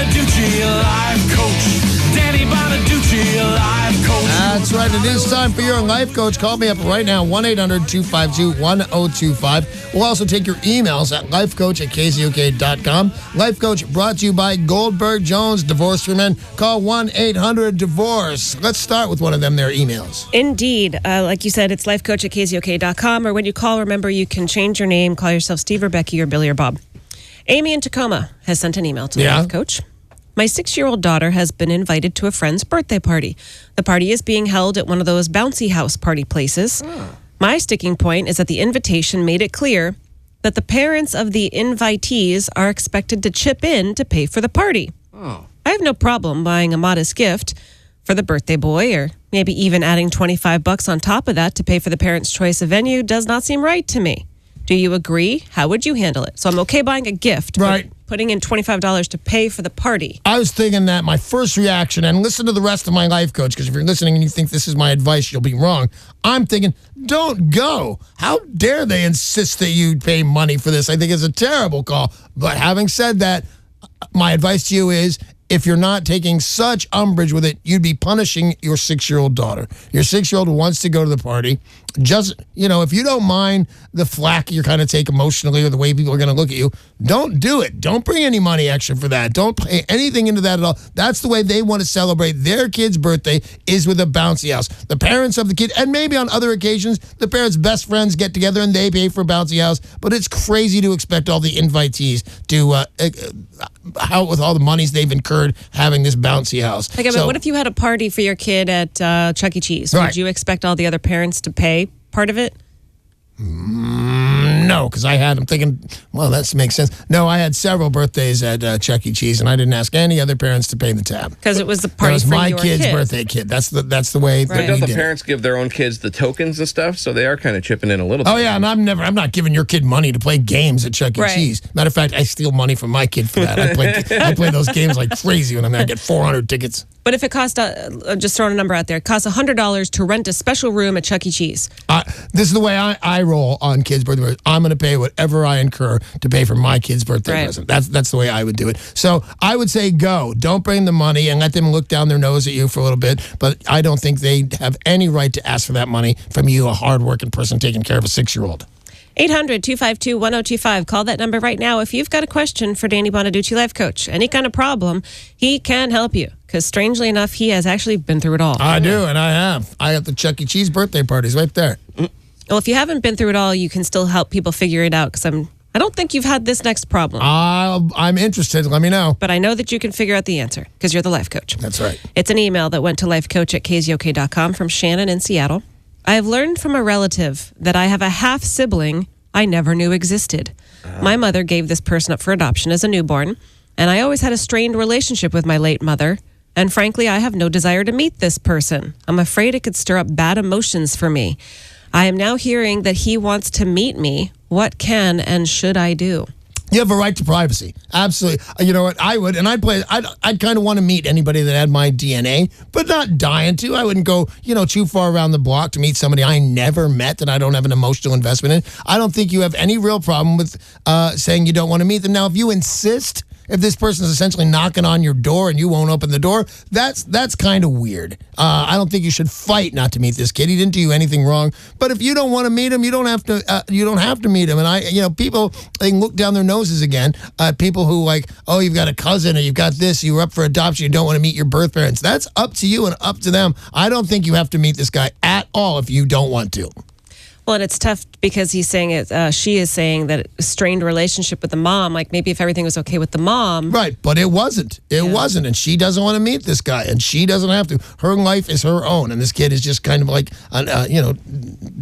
Bonaduce, life coach. Danny Bonaduce, life coach. That's right. It is time for your life coach. Call me up right now, 1-800-252-1025. We'll also take your emails at lifecoach@KZOK.com. Life Coach brought to you by Goldberg Jones Divorce for Men. Call 1-800-DIVORCE. Let's start with one of them, their emails. Indeed. Like you said, it's lifecoach@KZOK.com. Or when you call, remember you can change your name. Call yourself Steve or Becky or Billy or Bob. Amy in Tacoma has sent an email to the Life Coach. My 6-year-old daughter has been invited to a friend's birthday party. The party is being held at one of those bouncy house party places. My sticking point is that the invitation made it clear that the parents of the invitees are expected to chip in to pay for the party. I have no problem buying a modest gift for the birthday boy, or maybe even adding $25 on top of that to pay for the parents' choice of venue does not seem right to me. Do you agree? How would you handle it? So I'm okay buying a gift, right? But putting in $25 to pay for the party. I was thinking that my first reaction, and listen to the rest of my life coach, because if you're listening and you think this is my advice, you'll be wrong. I'm thinking, don't go. How dare they insist that you pay money for this? I think it's a terrible call. But having said that, my advice to you is, if you're not taking such umbrage with it, you'd be punishing your 6-year-old daughter. Your 6-year-old wants to go to the party. Just, if you don't mind the flack you kind of take emotionally or the way people are going to look at you, don't do it. Don't bring any money extra for that. Don't pay anything into that at all. That's the way they want to celebrate their kid's birthday, is with a bouncy house. The parents of the kid, and maybe on other occasions, the parents' best friends get together and they pay for a bouncy house. But it's crazy to expect all the invitees to out with all the monies they've incurred having this bouncy house. Okay, but what if you had a party for your kid at Chuck E. Cheese? Right. Would you expect all the other parents to pay part of it? No, because I'm thinking, well, that makes sense. No, I had several birthdays at Chuck E. Cheese, and I didn't ask any other parents to pay the tab. Because it was the party for my your kid's kid. birthday kid. That's the way. But don't the parents give their own kids the tokens and stuff? So they are kind of chipping in a little bit. Oh yeah, and I'm not giving your kid money to play games at Chuck E. Right. Cheese. Matter of fact, I steal money from my kid for that. I play those games like crazy when I'm there. I get 400 tickets. But if it cost, just throwing a number out there, it costs $100 to rent a special room at Chuck E. Cheese. This is the way I roll on kids' birthday. I'm going to pay whatever I incur to pay for my kid's birthday present. That's the way I would do it. So I would say go. Don't bring the money and let them look down their nose at you for a little bit. But I don't think they have any right to ask for that money from you, a hardworking person taking care of a 6-year-old. 800-252-1025. Call that number right now if you've got a question for Danny Bonaduce, Life Coach. Any kind of problem, he can help you. Because strangely enough, he has actually been through it all. I do, and I have. I have the Chuck E. Cheese birthday parties right there. Well, if you haven't been through it all, you can still help people figure it out. Because I don't think you've had this next problem. I'm interested. Let me know. But I know that you can figure out the answer because you're the Life Coach. That's right. It's an email that went to lifecoach@KZOK.com from Shannon in Seattle. I have learned from a relative that I have a half-sibling I never knew existed. My mother gave this person up for adoption as a newborn, and I always had a strained relationship with my late mother. And frankly, I have no desire to meet this person. I'm afraid it could stir up bad emotions for me. I am now hearing that he wants to meet me. What can and should I do? You have a right to privacy. Absolutely. You know what? I would, and I'd kind of want to meet anybody that had my DNA, but not dying to. I wouldn't go, too far around the block to meet somebody I never met and I don't have an emotional investment in. I don't think you have any real problem with saying you don't want to meet them. Now, if you insist, if this person is essentially knocking on your door and you won't open the door, that's kind of weird. I don't think you should fight not to meet this kid. He didn't do you anything wrong. But if you don't want to meet him, you don't have to. You don't have to meet him. And people, they can look down their noses again. People who oh, you've got a cousin or you've got this. You were up for adoption. You don't want to meet your birth parents. That's up to you and up to them. I don't think you have to meet this guy at all if you don't want to. Well, and it's tough because he's saying she is saying that a strained relationship with the mom, like maybe if everything was okay with the mom. Right, but it wasn't. It wasn't, and she doesn't want to meet this guy, and she doesn't have to. Her life is her own, and this kid is just kind of like,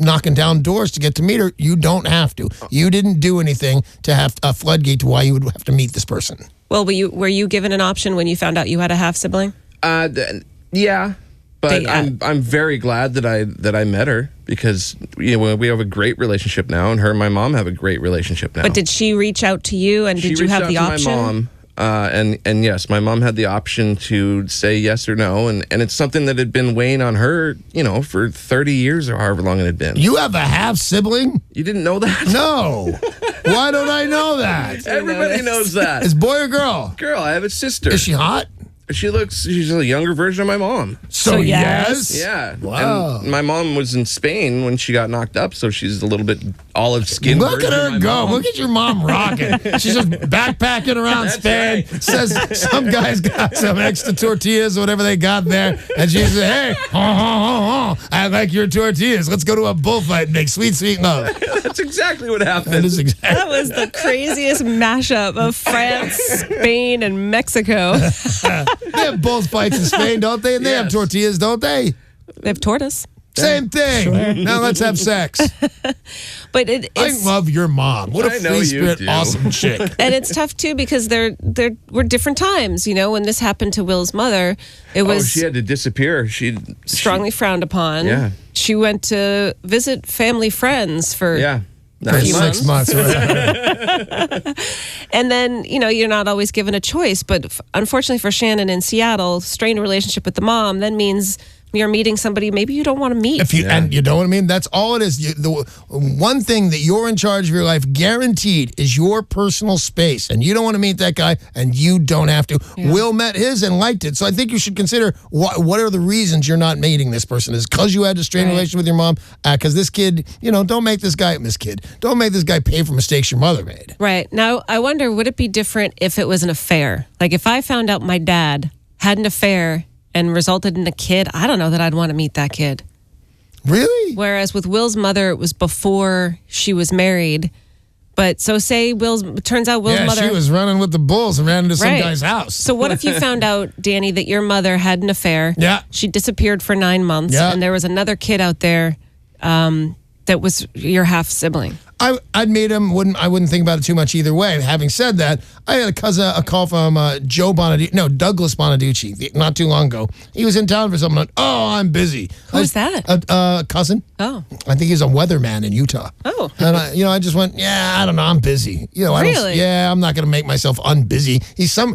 knocking down doors to get to meet her. You don't have to. You didn't do anything to have a floodgate to why you would have to meet this person. Well, were you given an option when you found out you had a half-sibling? Yeah. But I'm very glad that I met her because we have a great relationship now, and her and my mom have a great relationship now. But did she reach out to you, and did you have the option? She reached out to my And yes, my mom had the option to say yes or no, and it's something that had been weighing on her, for 30 years or however long it had been. You have a half sibling? You didn't know that? No. Why don't I know that? Everybody knows that. Is boy or girl? Girl, I have a sister. Is she hot? She's a younger version of my mom. So yes? Yeah. Wow. And my mom was in Spain when she got knocked up, so she's a little bit olive skinned. Look at her go. Look at your mom rocking. She's just backpacking around Spain. Right. Says some guy's got some extra tortillas or whatever they got there. And she said, hey, I like your tortillas. Let's go to a bullfight and make sweet, sweet love. That's exactly what happened. That is exactly. That was the craziest mashup of France, Spain, and Mexico. They have bullfights in Spain, don't they? And they have tortillas, don't they? They have tortoise. Same thing. Sure. Now let's have sex. But I love your mom. What a free spirit, awesome chick. And it's tough too because there were different times. When this happened to Will's mother, it was she had to disappear. She strongly frowned upon. Yeah, she went to visit family friends for 6 months. And then, you're not always given a choice. But unfortunately for Shannon in Seattle, strained relationship with the mom, then means you're meeting somebody maybe you don't want to meet. And you know what I mean? That's all it is. The one thing that you're in charge of your life, guaranteed, is your personal space. And you don't want to meet that guy, and you don't have to. Yeah. Will met his and liked it. So I think you should consider what are the reasons you're not meeting this person. Is because you had a strained relationship with your mom? Because this kid, don't make this guy pay for mistakes your mother made. Right. Now, I wonder, would it be different if it was an affair? Like if I found out my dad had an affair and resulted in a kid, I don't know that I'd want to meet that kid. Really? Whereas with Will's mother, it was before she was married. But so say turns out Will's mother... she was running with the bulls and ran into some guy's house. So what if you found out, Danny, that your mother had an affair? Yeah. She disappeared for 9 months. Yeah. And there was another kid out there that was your half sibling. I'd meet him. I wouldn't think about it too much either way. Having said that, I had a call from Douglas Bonaduce not too long ago. He was in town for something. Like, I'm busy. Who's that? A cousin. Oh. I think he's a weatherman in Utah. Oh. And I just went, I don't know, I'm busy. Really? I'm not going to make myself unbusy. He's no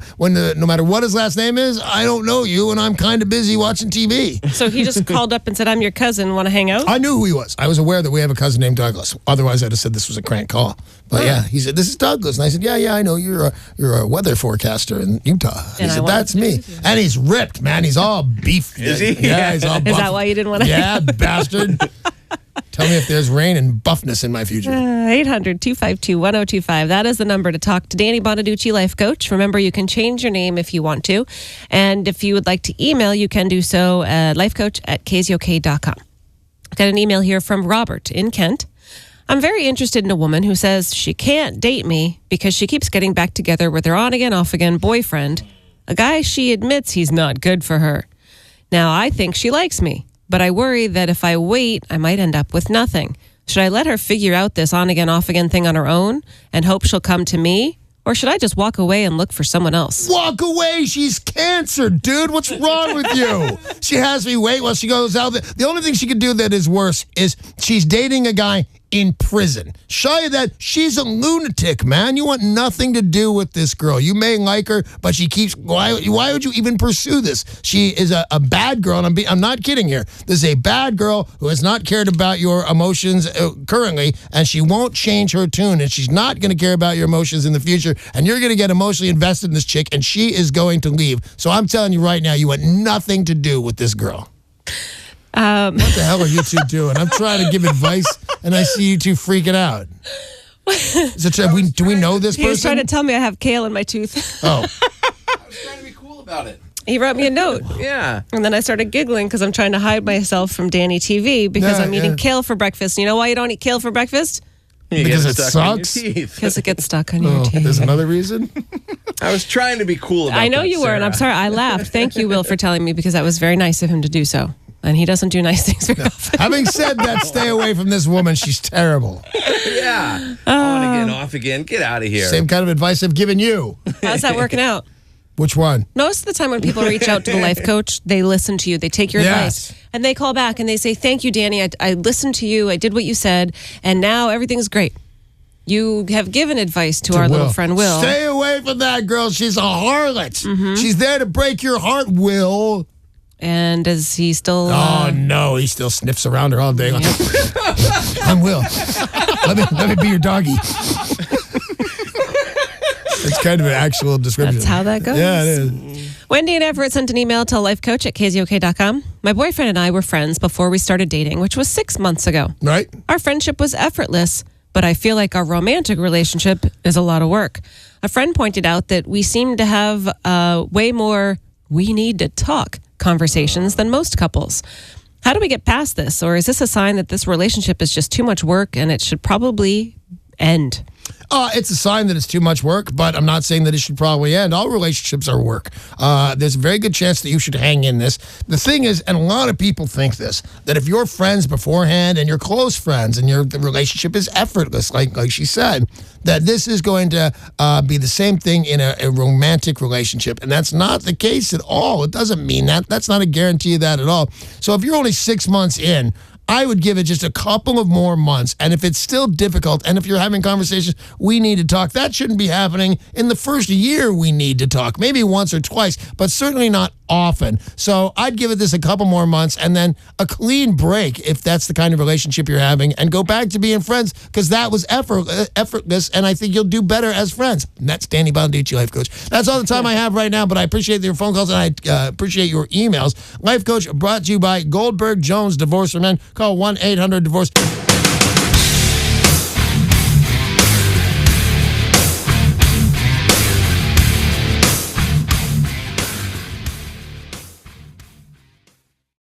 matter what his last name is, I don't know you, and I'm kind of busy watching TV. So he just called up and said, I'm your cousin, want to hang out? I knew who he was. I was aware that we have a cousin named Douglas. Otherwise, I'd have said this was a crank call. But he said, this is Douglas. And I said, yeah, I know. You're a weather forecaster in Utah. He said, that's me. And he's ripped, man. He's all beef. Is he? Yeah, he's all buff. Is that why you didn't want to? Yeah, bastard. Tell me if there's rain and buffness in my future. 800-252-1025. That is the number to talk to Danny Bonaduce, life coach. Remember, you can change your name if you want to. And if you would like to email, you can do so at lifecoach@KZOK.com. I've got an email here from Robert in Kent. I'm very interested in a woman who says she can't date me because she keeps getting back together with her on-again, off-again boyfriend, a guy she admits he's not good for her. Now, I think she likes me, but I worry that if I wait, I might end up with nothing. Should I let her figure out this on-again, off-again thing on her own and hope she'll come to me? Or should I just walk away and look for someone else? Walk away. She's cancer, dude. What's wrong with you? She has me wait while she goes out there. The only thing she could do that is worse is she's dating a guy in prison. Shy of that, she's a lunatic, man. You want nothing to do with this girl. You may like her, but she keeps... Why would you even pursue this? She is a bad girl, and I'm not kidding here. This is a bad girl who has not cared about your emotions currently, and she won't change her tune, and she's not going to care about your emotions in the future, and you're going to get emotionally invested in this chick, and she is going to leave. So I'm telling you right now, you want nothing to do with this girl. What the hell are you two doing? I'm trying to give advice, and I see you two freaking out. Do we know this person? He was trying to tell me I have kale in my tooth. Oh. I was trying to be cool about it. He wrote me a note. Yeah. And then I started giggling because I'm trying to hide myself from Danny TV because I'm eating kale for breakfast. You know why you don't eat kale for breakfast? Because it sucks? Because it gets stuck on your teeth. There's another reason? I was trying to be cool about it. I know you were, and I'm sorry. I laughed. Thank you, Will, for telling me because that was very nice of him to do so. And he doesn't do nice things very often. Having said that, stay away from this woman. She's terrible. Yeah. On again, off again. Get out of here. Same kind of advice I've given you. How's that working out? Which one? Most of the time when people reach out to the life coach, they listen to you. They take your advice. And they call back and they say, thank you, Danny. I listened to you. I did what you said. And now everything's great. You have given advice to our little friend Will. Stay away from that girl. She's a harlot. She's there to break your heart, Will. And is he still... Oh, no. He still sniffs around her all day. Like, I'm Will. Let me be your doggy. It's kind of an actual description. That's how that goes. Yeah, it is. Wendy and Everett sent an email to lifecoach@KZOK.com. My boyfriend and I were friends before we started dating, which was 6 months ago. Right. Our friendship was effortless, but I feel like our romantic relationship is a lot of work. A friend pointed out that we seem to have way more we need to talk conversations than most couples. How do we get past this? Or is this a sign that this relationship is just too much work and it should probably end? It's a sign that it's too much work, but I'm not saying that it should probably end. All relationships are work. There's a very good chance that you should hang in this. The thing is, and a lot of people think this, that if you're friends beforehand and you're close friends and the relationship is effortless, like she said, that this is going to be the same thing in a romantic relationship. And that's not the case at all. It doesn't mean that. That's not a guarantee of that at all. So if you're only 6 months in, I would give it just a couple of more months. And if it's still difficult, and if you're having conversations, we need to talk. That shouldn't be happening in the first year. We need to talk, maybe once or twice, but certainly not often. So I'd give it this a couple more months and then a clean break if that's the kind of relationship you're having, and go back to being friends, because that was effortless, and I think you'll do better as friends. And that's Danny Bonaduce, Life Coach. That's all the time I have right now, but I appreciate your phone calls and I appreciate your emails. Life Coach brought to you by Goldberg Jones Divorce for Men. Call 1-800-DIVORCE.